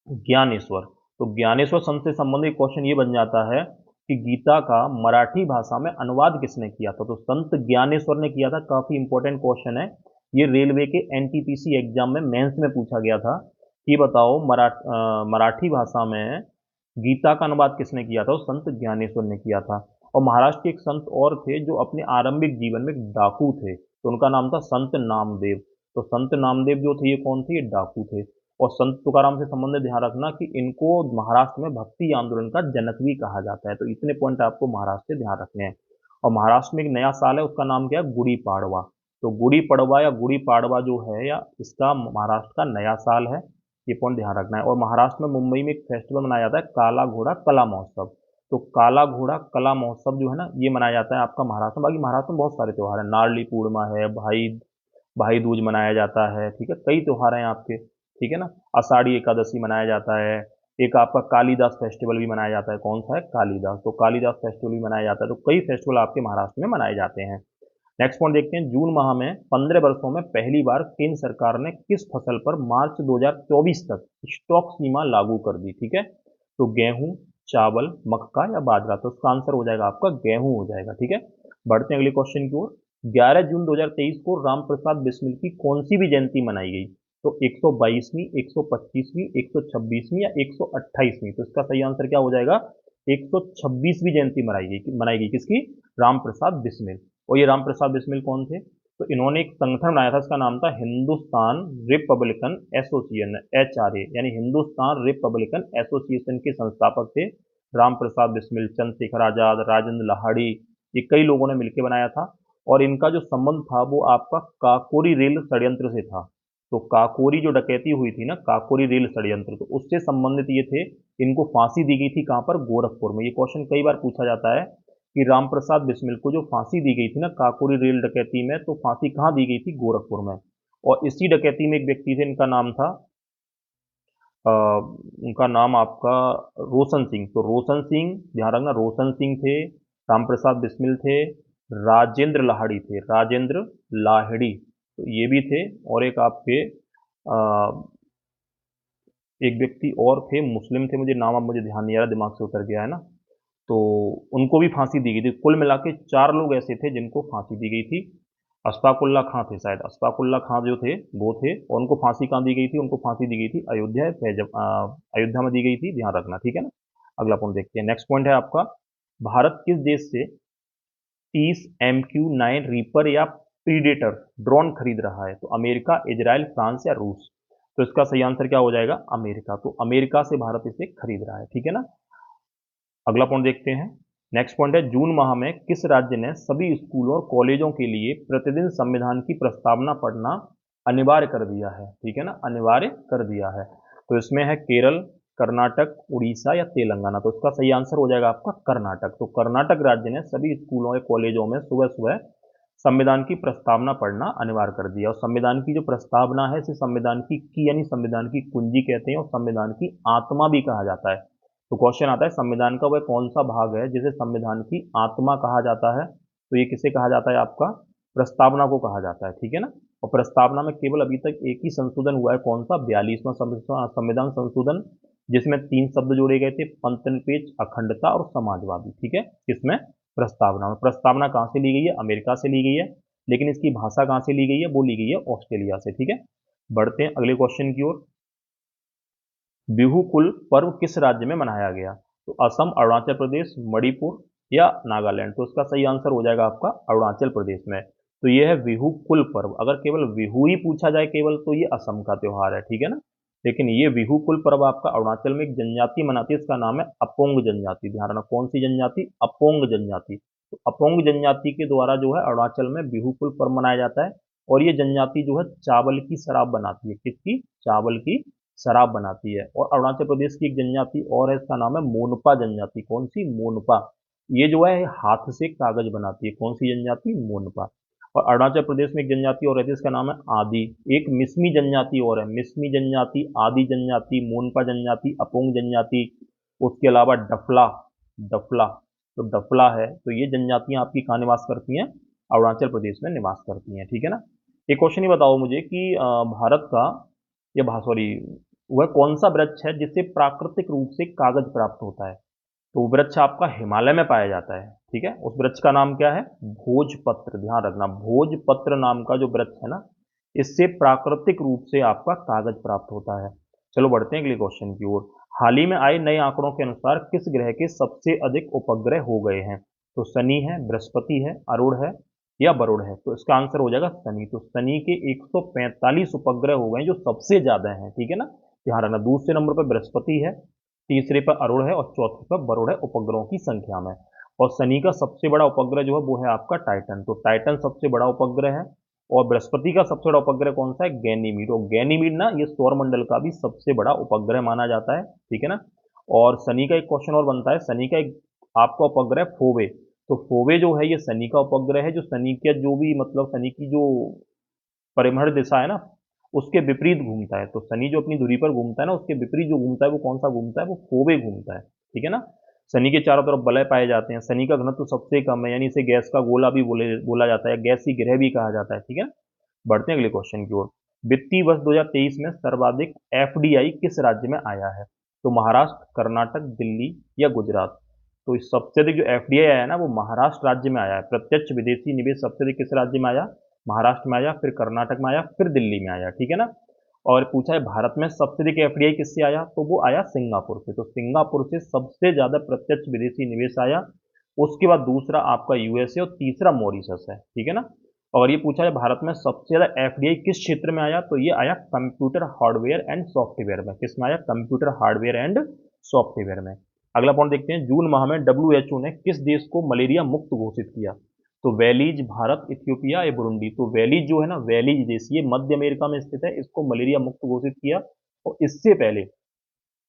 ज्ञानेश्वर। तो ज्ञानेश्वर संत से संबंधित क्वेश्चन ये बन जाता है कि गीता का मराठी भाषा में अनुवाद किसने किया था? तो संत ज्ञानेश्वर ने किया था। काफी इंपॉर्टेंट क्वेश्चन है ये, रेलवे के एनटीपीसी एग्जाम में मेंस में पूछा गया था कि बताओ मराठी भाषा में गीता का अनुवाद किसने किया था? वो संत ज्ञानेश्वर ने किया था। और महाराष्ट्र के एक संत और थे जो अपने आरंभिक जीवन में डाकू थे, तो उनका नाम था संत नामदेव। तो संत नामदेव जो थे ये कौन थे, ये डाकू थे। और संत तुकाराम से संबंधित ध्यान रखना कि इनको महाराष्ट्र में भक्ति आंदोलन का जनक भी कहा जाता है। तो इतने पॉइंट आपको महाराष्ट्र से ध्यान रखने हैं। और महाराष्ट्र में एक नया साल है, उसका नाम क्या है, गुड़ी पाड़वा। तो गुड़ी पड़वा या गुड़ी पाड़वा जो है, या इसका महाराष्ट्र का नया साल है, ये पॉइंट ध्यान रखना है। और महाराष्ट्र में मुंबई में एक फेस्टिवल मनाया जाता है, काला घोड़ा कला महोत्सव। तो काला घोड़ा कला महोत्सव जो है ना, ये मनाया जाता है आपका महाराष्ट्र में। बाकी महाराष्ट्र में बहुत सारे त्योहार है, नारली पूर्णिमा है, भाई भाई दूज मनाया जाता है। ठीक है, कई त्योहार हैं आपके। ठीक है ना, आषाढ़ी एकादशी मनाया जाता है। एक आपका कालीदास फेस्टिवल भी मनाया जाता है, कौन सा है, कालीदास। तो कालीदास फेस्टिवल भी मनाया जाता है। तो कई फेस्टिवल आपके महाराष्ट्र में मनाए जाते हैं। नेक्स्ट पॉइंट देखते हैं, जून माह में 15 वर्षों में पहली बार केंद्र सरकार ने किस फसल पर मार्च 2024 तक स्टॉक सीमा लागू कर दी? ठीक है, तो गेहूं, चावल, मक्का या बाजरा? तो इसका आंसर हो जाएगा आपका गेहूं हो जाएगा। ठीक है, बढ़ते हैं अगले क्वेश्चन की ओर। 11 जून 2023 को रामप्रसाद बिस्मिल की कौन सी भी जयंती मनाई गई? तो 122वीं, 125वीं, 126वीं या 128वीं? तो इसका सही आंसर क्या हो जाएगा, 126वीं जयंती मनाई गई किसकी, रामप्रसाद बिस्मिल। और ये रामप्रसाद बिस्मिल कौन थे, तो इन्होंने एक संगठन बनाया था, इसका नाम था हिंदुस्तान रिपब्लिकन एसोसिएशन, HRA, यानी हिंदुस्तान रिपब्लिकन एसोसिएशन के संस्थापक थे राम प्रसाद बिस्मिल, चंद्रशेखर आजाद, राजेंद्र लाहिड़ी, ये कई लोगों ने मिलकर बनाया था। और इनका जो संबंध था वो आपका काकोरी रेल षड्यंत्र से था। तो काकोरी जो डकैती हुई थी ना, काकोरी रेल षड्यंत्र, तो उससे संबंधित ये थे। इनको फांसी दी गई थी कहाँ पर? गोरखपुर में। ये क्वेश्चन कई बार पूछा जाता है कि रामप्रसाद बिस्मिल को जो फांसी दी गई थी ना काकोरी रेल डकैती में, तो फांसी कहाँ दी गई थी? गोरखपुर में। और इसी डकैती में एक व्यक्ति थे, इनका नाम था उनका नाम आपका रोशन सिंह। तो रोशन सिंह, ध्यान रखना, रोशन सिंह थे, रामप्रसाद बिस्मिल थे, राजेंद्र लाहिड़ी थे, राजेंद्र लाहिड़ी, तो ये भी थे। और एक आपके एक व्यक्ति और थे, मुस्लिम थे, मुझे नाम अब मुझे ध्यान नहीं आ रहा, दिमाग से उतर गया है ना। तो उनको भी फांसी दी गई थी। कुल मिला के 4 लोग ऐसे थे जिनको फांसी दी गई थी। अशफाकुल्ला खां थे शायद, अशफाकुल्ला खां जो थे वो थे। और उनको फांसी कहाँ दी गई थी? उनको फांसी दी गई थी अयोध्या, अयोध्या में दी गई थी, ध्यान रखना, ठीक है ना। अगला पॉइंट देखते हैं। नेक्स्ट पॉइंट है आपका, भारत किस देश से 30 MQ-9 रीपर या प्रीडेटर ड्रोन खरीद रहा है? तो अमेरिका, इजराइल, फ्रांस या रूस? तो इसका सही आंसर क्या हो जाएगा? अमेरिका। तो अमेरिका से भारत इसे खरीद रहा है, ठीक है ना। अगला पॉइंट देखते हैं। नेक्स्ट पॉइंट है, जून माह में किस राज्य ने सभी स्कूलों और कॉलेजों के लिए प्रतिदिन संविधान की प्रस्तावना पढ़ना अनिवार्य कर दिया है? ठीक है ना, अनिवार्य कर दिया है। तो इसमें है केरल, कर्नाटक, उड़ीसा या तेलंगाना? तो इसका सही आंसर हो जाएगा आपका कर्नाटक। तो कर्नाटक राज्य ने सभी स्कूलों या कॉलेजों में सुबह सुबह संविधान की प्रस्तावना पढ़ना अनिवार्य कर दिया। और संविधान की जो प्रस्तावना है इसे संविधान की यानी संविधान की कुंजी कहते हैं, और संविधान की आत्मा भी कहा जाता है। तो क्वेश्चन आता है, संविधान का वह कौन सा भाग है जिसे संविधान की आत्मा कहा जाता है? तो ये किसे कहा जाता है? आपका प्रस्तावना को कहा जाता है, ठीक है ना। और प्रस्तावना में केवल अभी तक एक ही संशोधन हुआ है, कौन सा? 42वां संविधान संशोधन, जिसमें 3 शब्द जोड़े गए थे, पंथनिरपेक्ष, अखंडता और समाजवादी, ठीक है। इसमें प्रस्तावना में, प्रस्तावना कहाँ से ली गई है? अमेरिका से ली गई है। लेकिन इसकी भाषा कहाँ से ली गई है? वो ली गई है ऑस्ट्रेलिया से, ठीक है। बढ़ते हैं अगले क्वेश्चन की ओर। बिहू कुल पर्व किस राज्य में मनाया गया? तो असम, अरुणाचल प्रदेश, मणिपुर या नागालैंड? तो इसका सही आंसर हो जाएगा आपका अरुणाचल प्रदेश में। तो ये है बिहू कुल पर्व। अगर केवल बिहू ही पूछा जाए केवल, तो ये असम का त्योहार है, ठीक है ना। लेकिन ये बिहू कुल पर्व आपका अरुणाचल में एक जनजाति मनाती है, इसका नाम है अपोंग जनजाति। ध्यान रखना, कौन सी जनजाति? अपोंग जनजाति। तो अपोंग जनजाति के द्वारा जो है अरुणाचल में बिहू कुल पर्व मनाया जाता है। और ये जनजाति जो है चावल की शराब बनाती है। किसकी? चावल की शराब बनाती है। और अरुणाचल प्रदेश की एक जनजाति और है, इसका नाम है मोनपा जनजाति। कौन सी? मोनपा। ये जो है हाथ से कागज बनाती है। कौन सी जनजाति? मोनपा। और अरुणाचल प्रदेश में एक जनजाति और रहती है, इसका नाम है आदि। एक मिसमी जनजाति और है, मिसमी जनजाति, आदि जनजाति, मोनपा जनजाति, अपोंग जनजाति, उसके अलावा डफला, डफला, तो डफला है। तो ये जनजातियां आपकी कहाँ निवास करती हैं? अरुणाचल प्रदेश में निवास करती हैं, ठीक है ना। एक क्वेश्चन ही बताओ मुझे कि भारत का, या सॉरी, वह कौन सा वृक्ष है जिससे प्राकृतिक रूप से कागज प्राप्त होता है? तो वृक्ष आपका हिमालय में पाया जाता है, ठीक है। उस वृक्ष का नाम क्या है? भोजपत्र। ध्यान रखना, भोजपत्र नाम का जो वृक्ष है ना, इससे प्राकृतिक रूप से आपका कागज प्राप्त होता है। चलो बढ़ते हैं अगले क्वेश्चन की ओर। हाल ही में आए नए आंकड़ों के अनुसार किस ग्रह के सबसे अधिक उपग्रह हो गए हैं? तो शनि है, बृहस्पति है, अरुण है या वरुण है? तो इसका आंसर हो जाएगा शनि। तो शनि के 145 उपग्रह हो गए जो सबसे ज्यादा हैं, ठीक है ना। ध्यान रखना, दूसरे नंबर पर बृहस्पति है, तीसरे पर अरुण है और चौथे पर वरुण है उपग्रहों की संख्या में। और शनि का सबसे बड़ा उपग्रह जो है वो है आपका टाइटन। तो टाइटन सबसे बड़ा उपग्रह है। और बृहस्पति का सबसे बड़ा उपग्रह कौन सा है? गैनीमीड। और गैनीमीड ना ये सौरमंडल का भी सबसे बड़ा उपग्रह माना जाता है, ठीक है ना। और शनि का एक क्वेश्चन और बनता है, शनि का एक आपका उपग्रह फोवे। तो फोवे जो है ये शनि का उपग्रह है, जो शनि के जो भी मतलब शनि की जो परिमण दिशा है ना, उसके विपरीत घूमता है। तो शनि जो अपनी धुरी पर घूमता है ना, उसके विपरीत जो घूमता है वो कौन सा घूमता है? वो फोवे घूमता है, ठीक है ना। शनि के चारों तरफ वलय पाए जाते हैं। शनि का घनत्व सबसे कम है, यानी इसे गैस का गोला भी बोला जाता है, गैसी ग्रह भी कहा जाता है, ठीक है। बढ़ते हैं अगले क्वेश्चन की ओर। वित्तीय वर्ष 2023 में सर्वाधिक एफडीआई किस राज्य में आया है? तो महाराष्ट्र, कर्नाटक, दिल्ली या गुजरात? तो इस सबसे अधिक जो एफडीआई आया है ना, वो महाराष्ट्र राज्य में आया है। प्रत्यक्ष विदेशी निवेश सबसे अधिक किस राज्य में आया? महाराष्ट्र में आया, फिर कर्नाटक में आया, फिर दिल्ली में आया, ठीक है ना। और पूछा है भारत में सबसे अधिक एफडीआई किससे आया? तो वो आया सिंगापुर से। तो सिंगापुर से सबसे ज्यादा प्रत्यक्ष विदेशी निवेश आया। उसके बाद दूसरा आपका यूएसए और तीसरा मॉरिशस है, ठीक है ना। और ये पूछा है भारत में सबसे ज्यादा एफडीआई किस क्षेत्र में आया, तो ये आया कंप्यूटर हार्डवेयर एंड सॉफ्टवेयर में। किसमें आया? कंप्यूटर हार्डवेयर एंड सॉफ्टवेयर में। अगला पॉइंट देखते हैं, जून माह में डब्ल्यूएचओ ने किस देश को मलेरिया मुक्त घोषित किया? तो वैलीज भारत, इथियोपिया या बुरुंडी। तो वैलीज जो है ना, वैलीज देश, ये मध्य अमेरिका में स्थित है, इसको मलेरिया मुक्त घोषित किया। और इससे पहले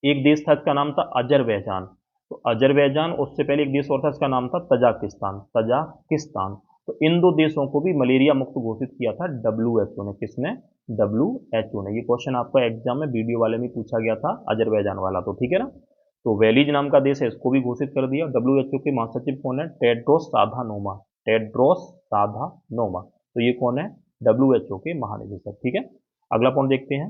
एक देश था, इसका नाम था अजरबैजान। तो अजरबैजान, उससे पहले एक देश और था, इसका नाम था तजाकिस्तान। तजाकिस्तान। तो इन दो देशों को भी मलेरिया मुक्त घोषित किया था डब्ल्यूएचओ ने। किसने? डब्ल्यूएचओ ने। ये क्वेश्चन आपका एग्जाम में वीडियो वाले में पूछा गया था, अजरबैजान वाला, तो ठीक है ना। तो वैलीज नाम का देश है, इसको भी घोषित कर दिया। डब्ल्यूएचओ के महासचिव कौन है? टेड्रोस अधानोमा। टेड्रोस अधानोमा। तो ये कौन है? डब्ल्यूएचओ के महानिदेशक, ठीक है। अगला पॉइंट देखते हैं,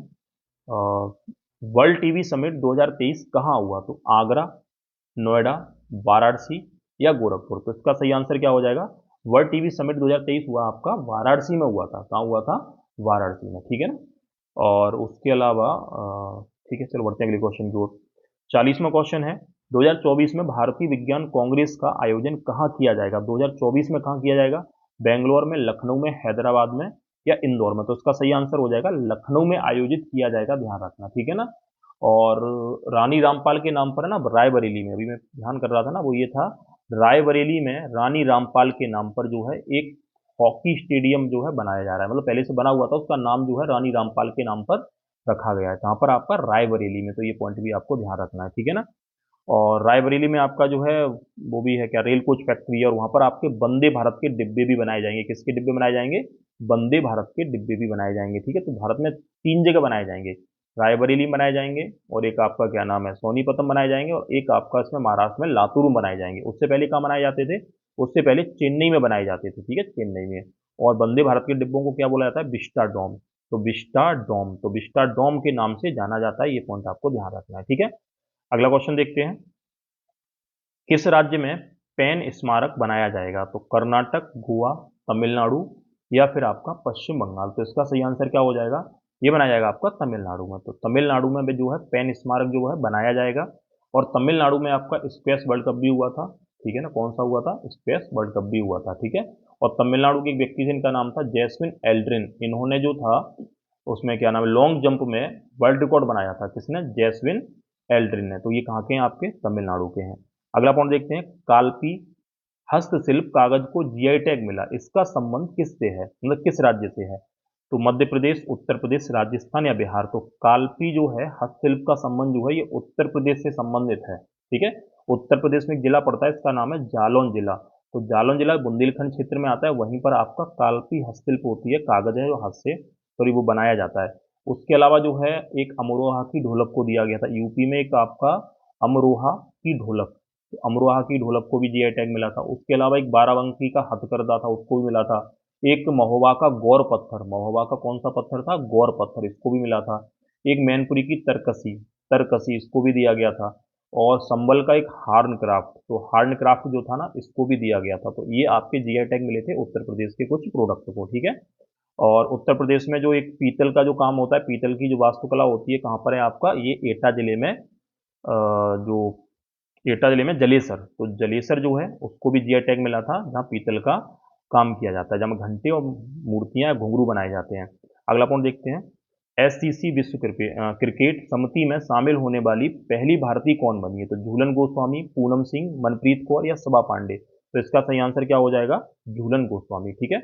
वर्ल्ड टीवी समिट 2023 कहाँ हुआ? तो आगरा, नोएडा, वाराणसी या गोरखपुर। तो इसका सही आंसर क्या हो जाएगा? वर्ल्ड टीवी समिट 2023 हुआ आपका वाराणसी में हुआ था। कहाँ हुआ था? वाराणसी में, ठीक है ना। और उसके अलावा ठीक है, चलो बढ़ते हैं अगले क्वेश्चन की ओर। 40वां क्वेश्चन है, 2024 में भारतीय विज्ञान कांग्रेस का आयोजन कहाँ किया जाएगा? 2024 में कहाँ किया जाएगा? बेंगलोर में, लखनऊ में, हैदराबाद में या इंदौर में। तो इसका सही आंसर हो जाएगा लखनऊ में आयोजित किया जाएगा, ध्यान रखना, ठीक है ना। और रानी रामपाल के नाम पर है ना, रायबरेली में, अभी मैं ध्यान कर रहा था ना, वो ये था रायबरेली में रानी रामपाल के नाम पर जो है एक हॉकी स्टेडियम जो है बनाया जा रहा है। मतलब पहले से बना हुआ था, उसका नाम जो है रानी रामपाल के नाम पर रखा गया है। कहाँ पर? आपका रायबरेली में। तो ये पॉइंट भी आपको ध्यान रखना है, ठीक है ना। और रायबरेली में आपका जो है वो भी है क्या, रेल कोच फैक्ट्री है, और वहाँ पर आपके वंदे भारत के डिब्बे भी बनाए जाएंगे। किसके डिब्बे बनाए जाएंगे? वंदे भारत के डिब्बे भी बनाए जाएंगे, ठीक है। तो भारत में 3 जगह बनाए जाएंगे, रायबरेली में बनाए जाएंगे, और एक आपका क्या नाम है, सोनीपतम बनाए जाएंगे, और एक आपका इसमें महाराष्ट्र में लातूर में बनाए जाएंगे। उससे पहले कहाँ बनाए जाते थे? उससे पहले चेन्नई में बनाए जाते थे, ठीक है, चेन्नई में। और वंदे भारत के डिब्बों को क्या बोला जाता है? Vista dome. तो विस्टा डोम, तो विस्टा डोम के नाम से जाना जाता है। ये पॉइंट आपको ध्यान रखना है, ठीक है। अगला क्वेश्चन देखते हैं, किस राज्य में पेन स्मारक बनाया जाएगा? तो कर्नाटक, गोवा, तमिलनाडु या फिर आपका पश्चिम बंगाल। तो इसका सही आंसर क्या हो जाएगा? ये बनाया जाएगा आपका तमिलनाडु में। तो तमिलनाडु में भी जो है पेन स्मारक जो है बनाया जाएगा। और तमिलनाडु में आपका स्पेस वर्ल्ड कप भी हुआ था, ठीक है ना। कौन सा हुआ था? स्पेस वर्ल्ड कप भी हुआ था, ठीक है। और तमिलनाडु के एक व्यक्ति थे, इनका नाम था जैस्मिन एल्ड्रिन। इन्होंने जो था उसमें क्या नाम है, लॉन्ग जंप में वर्ल्ड रिकॉर्ड बनाया था। किसने? जैस्मिन एल्ड्रिन ने। तो ये कहाँ के हैं? आपके तमिलनाडु के हैं। अगला पॉइंट देखते हैं, काल्पी हस्तशिल्प कागज को जीआई टैग मिला, इसका संबंध किससे है? मतलब किस राज्य से है? तो मध्य प्रदेश, उत्तर प्रदेश, राजस्थान या बिहार। तो काल्पी जो है हस्तशिल्प का संबंध जो है ये उत्तर प्रदेश से संबंधित है, ठीक है। उत्तर प्रदेश में एक जिला पड़ता है, इसका नाम है जालौन जिला। तो जालौन जिला बुंदेलखंड क्षेत्र में आता है, वहीं पर आपका काल्पी हस्तशिल्प होती है, कागज है जो हाथ से सॉरी वो बनाया जाता है। उसके अलावा जो है एक अमरोहा की ढोलक को दिया गया था, यूपी में एक आपका अमरोहा की ढोलक, तो अमरोहा की ढोलक को भी जीआई टैग मिला था। उसके अलावा एक बाराबंकी का हथकरघा था, उसको भी मिला था। एक महोबा का गौर पत्थर, महोबा का कौन सा पत्थर था? गौर पत्थर, इसको भी मिला था। एक मैनपुरी की तरकसी, तरकसी, इसको भी दिया गया था। और संबल का एक हार्न क्राफ्ट, तो हार्न क्राफ्ट जो था ना, इसको भी दिया गया था। तो ये आपके जीआई टैग मिले थे उत्तर प्रदेश के कुछ प्रोडक्ट को, ठीक है। और उत्तर प्रदेश में जो एक पीतल का जो काम होता है, पीतल की जो वास्तुकला होती है, कहाँ पर है आपका? ये एटा जिले में, जो एटा जिले में जलेसर, तो जलेसर जो है उसको भी जीआई टैग मिला था, जहाँ पीतल का काम किया जाता है, जहाँ घंटे और मूर्तियां, घुंघरू बनाए जाते हैं। अगला पॉइंट देखते हैं, एससीसी विश्व क्रिकेट समिति में शामिल होने वाली पहली भारतीय कौन बनी है? तो झूलन गोस्वामी, पूनम सिंह, मनप्रीत कौर या सबा पांडे। तो इसका सही आंसर क्या हो जाएगा? झूलन गोस्वामी, ठीक है।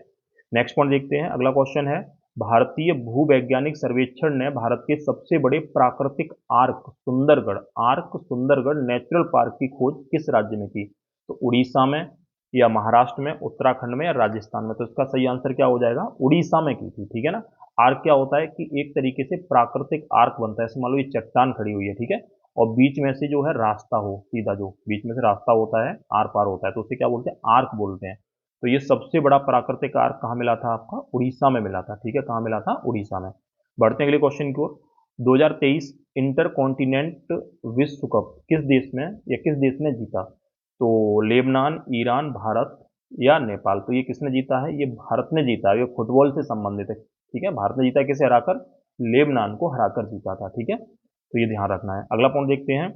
नेक्स्ट पॉइंट देखते हैं, अगला क्वेश्चन है, भारतीय भूवैज्ञानिक सर्वेक्षण ने भारत के सबसे बड़े प्राकृतिक आर्क सुंदरगढ़ नेचुरल पार्क की खोज किस राज्य में की? तो उड़ीसा में या महाराष्ट्र में, उत्तराखंड में या राजस्थान में। तो इसका सही आंसर क्या हो जाएगा? उड़ीसा में की थी, ठीक है ना। आर्क क्या होता है कि एक तरीके से प्राकृतिक आर्क बनता है, मान लो ये चट्टान खड़ी हुई है, ठीक है, और बीच में से जो है रास्ता हो, सीधा जो बीच में से रास्ता होता है, आर पार होता है, तो उसे क्या बोलते हैं? आर्क बोलते हैं। तो ये सबसे बड़ा प्राकृतिक आर्क कहाँ मिला था आपका? उड़ीसा में मिला था, ठीक है। कहाँ मिला था? उड़ीसा में। बढ़ते हैं अगले क्वेश्चन की ओर। 2023 इंटर कॉन्टिनेंट विश्व कप किस देश में या किस देश ने जीता? तो लेबनान, ईरान, भारत या नेपाल। तो ये किसने जीता है? ये भारत ने जीता है, ये फुटबॉल से संबंधित है, ठीक है। भारत ने जीता है, किसे हराकर? लेबनान को हराकर जीता था, ठीक है। तो ये ध्यान रखना है। अगला पॉइंट देखते हैं,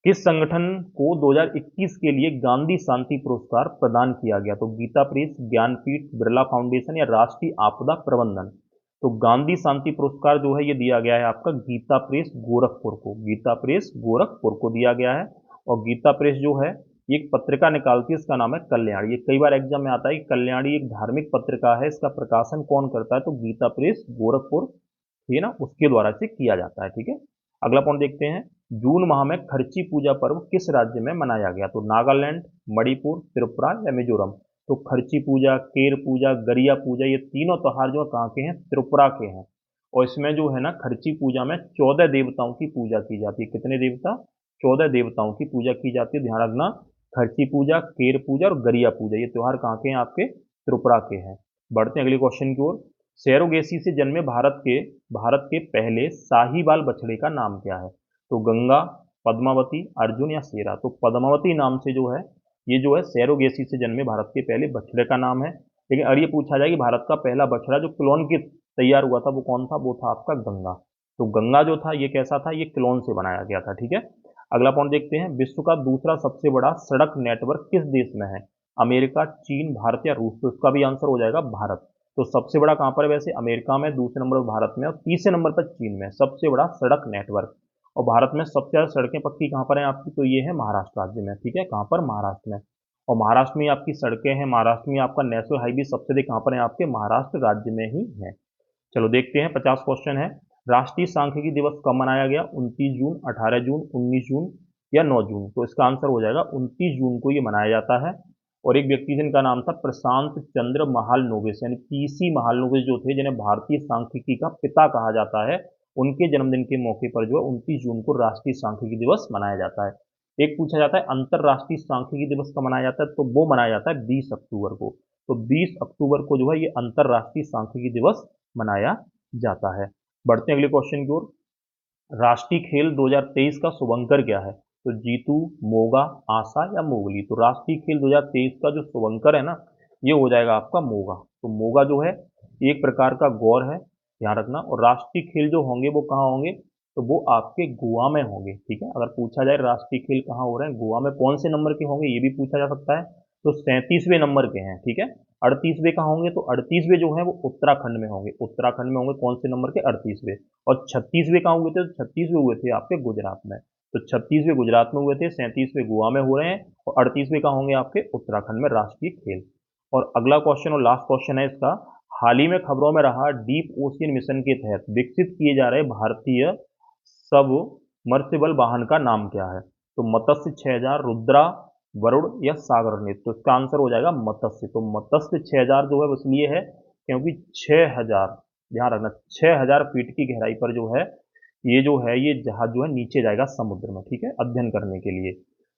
किस संगठन को 2021 के लिए गांधी शांति पुरस्कार प्रदान किया गया? तो गीता प्रेस, ज्ञानपीठ, बिरला फाउंडेशन या राष्ट्रीय आपदा प्रबंधन। तो गांधी शांति पुरस्कार जो है ये दिया गया है आपका गीता प्रेस गोरखपुर को, गीता प्रेस गोरखपुर को दिया गया है। और गीता प्रेस जो है ये एक पत्रिका निकालती है, इसका नाम है कल्याणी। ये कई बार एग्जाम में आता है कि कल्याणी एक धार्मिक पत्रिका है, इसका प्रकाशन कौन करता है? तो गीता प्रेस गोरखपुर, ठीक है ना, उसके द्वारा से किया जाता है। ठीक है, अगला पॉइंट देखते हैं। जून माह में खर्ची पूजा पर्व किस राज्य में मनाया गया? तो नागालैंड, मणिपुर, त्रिपुरा या मिजोरम। तो खर्ची पूजा, केर पूजा, गरिया पूजा, ये तीनों त्योहार जो कहाँ के हैं? त्रिपुरा के हैं। और इसमें जो है ना खर्ची पूजा में 14 देवताओं की पूजा की जाती है। कितने देवता? 14 देवताओं की पूजा की जाती है, ध्यान रखना। खर्ची पूजा, केर पूजा और गरिया पूजा, ये त्योहार कहाँ के हैं? आपके त्रिपुरा के हैं। बढ़ते हैं अगले क्वेश्चन की ओर। सैरोगेसी से जन्मे भारत के पहले साहीवाल बछड़े का नाम क्या है? तो गंगा, पद्मावती, अर्जुन या शेरा। तो पद्मावती नाम से जो है ये जो है सैरोगेसी से जन्मे भारत के पहले बछड़े का नाम है। लेकिन अगर ये पूछा जाए कि भारत का पहला बछड़ा जो क्लोन के तैयार हुआ था वो कौन था? वो था आपका गंगा। तो गंगा जो था ये कैसा था? ये क्लोन से बनाया गया था। ठीक है, अगला पॉइंट देखते हैं। विश्व का दूसरा सबसे बड़ा सड़क नेटवर्क किस देश में है? अमेरिका, चीन, भारत या रूस। तो इसका भी आंसर हो जाएगा भारत। तो सबसे बड़ा कहां पर है? वैसे अमेरिका में, दूसरे नंबर पर भारत में और तीसरे नंबर पर चीन में, सबसे बड़ा सड़क नेटवर्क। और भारत में सबसे ज्यादा सड़कें पक्की कहां पर हैं आपकी? तो ये है महाराष्ट्र राज्य में। ठीक है, कहां पर? महाराष्ट्र में। और महाराष्ट्र में आपकी सड़कें हैं, महाराष्ट्र में आपका नेशनल हाईवे सबसे अधिक कहां पर है? आपके महाराष्ट्र राज्य में ही है। चलो देखते हैं, 50 क्वेश्चन है। राष्ट्रीय सांख्यिकी दिवस कब मनाया गया? 29 जून, 18 जून, 19 जून या 9 जून। तो इसका आंसर हो जाएगा 29 जून को ये मनाया जाता है। और एक व्यक्ति जिनका नाम था प्रशांत चंद्र महालनोबिस, यानी पीसी महालनोबिस जो थे, जिन्हें भारतीय सांख्यिकी का पिता कहा जाता है, उनके जन्मदिन के मौके पर जो है 29 जून को राष्ट्रीय सांख्यिकी दिवस मनाया जाता है। एक पूछा जाता है अंतरराष्ट्रीय सांख्यिकी दिवस कब मनाया जाता है? तो वो मनाया जाता है 20 अक्टूबर को। तो 20 अक्टूबर को जो है ये अंतरराष्ट्रीय सांख्यिकी दिवस मनाया जाता है। बढ़ते हैं अगले क्वेश्चन की ओर। राष्ट्रीय खेल 2023 का शुभंकर क्या है? तो जीतू, मोगा, आशा या मोगली। तो राष्ट्रीय खेल 2023 का जो शुभंकर है ना ये हो जाएगा आपका मोगा। तो मोगा जो है एक प्रकार का गौर है, ध्यान रखना। और राष्ट्रीय खेल जो होंगे वो कहाँ होंगे? तो वो आपके गोवा में होंगे। ठीक है, अगर पूछा जाए राष्ट्रीय खेल कहाँ हो रहे हैं, गोवा में, कौन से नंबर के होंगे ये भी पूछा जा सकता है। तो 37वें नंबर के हैं। ठीक है, 38वें कहाँ होंगे? तो 38वें जो है वो उत्तराखंड में होंगे। उत्तराखंड में होंगे कौन से नंबर के? 38वें। और 36वें कहाँ हुए थे? तो 36वें हुए थे आपके गुजरात में। तो 36वें गुजरात में हुए थे, 37वें गोवा में हो रहे हैं और 38वें कहाँ होंगे? आपके उत्तराखंड में राष्ट्रीय खेल। और अगला क्वेश्चन और लास्ट क्वेश्चन है इसका। हाल ही में खबरों में रहा डीप ओशियन मिशन के तहत विकसित किए जा रहे भारतीय सबमर्सिबल वाहन का नाम क्या है? तो मत्स्य 6000, रुद्रा, वरुण या सागर नेत्र। तो इसका आंसर हो जाएगा मत्स्य। तो मत्स्य 6000 जो है वो इसलिए है क्योंकि 6000, ध्यान रखना, 6000 फीट की गहराई पर जो है ये जहाज जो है नीचे जाएगा समुद्र में। ठीक है, अध्ययन करने के लिए।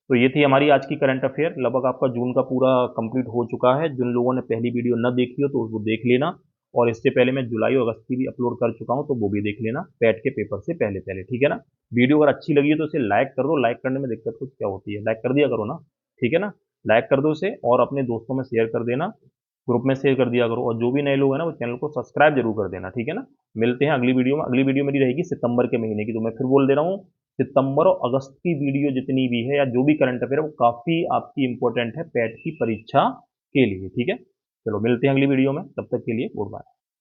तो ये थी हमारी आज की करंट अफेयर। लगभग आपका जून का पूरा कंप्लीट हो चुका है। जिन लोगों ने पहली वीडियो न देखी हो तो वो देख लेना। और इससे पहले मैं जुलाई और अगस्त की भी अपलोड कर चुका हूँ, तो वो भी देख लेना पैट के पेपर से पहले पहले। ठीक है ना, वीडियो अगर अच्छी लगी है तो इसे लाइक कर दो। लाइक करने में दिक्कत कुछ क्या होती है? लाइक कर दिया करो ना। ठीक है ना, लाइक कर दो इसे और अपने दोस्तों में शेयर कर देना, ग्रुप में शेयर कर दिया करो। और जो भी नए लोग हैं ना वो चैनल को सब्सक्राइब जरूर कर देना। ठीक है ना, मिलते हैं अगली वीडियो में। अगली वीडियो मेरी रहेगी सितंबर के महीने की। तो मैं फिर बोल दे रहा हूँ, सितंबर और अगस्त की वीडियो जितनी भी है या जो भी करंट अफेयर है वो काफी आपकी इंपॉर्टेंट है पैट की परीक्षा के लिए। ठीक है, चलो मिलते हैं अगली वीडियो में, तब तक के लिए गुड बाय।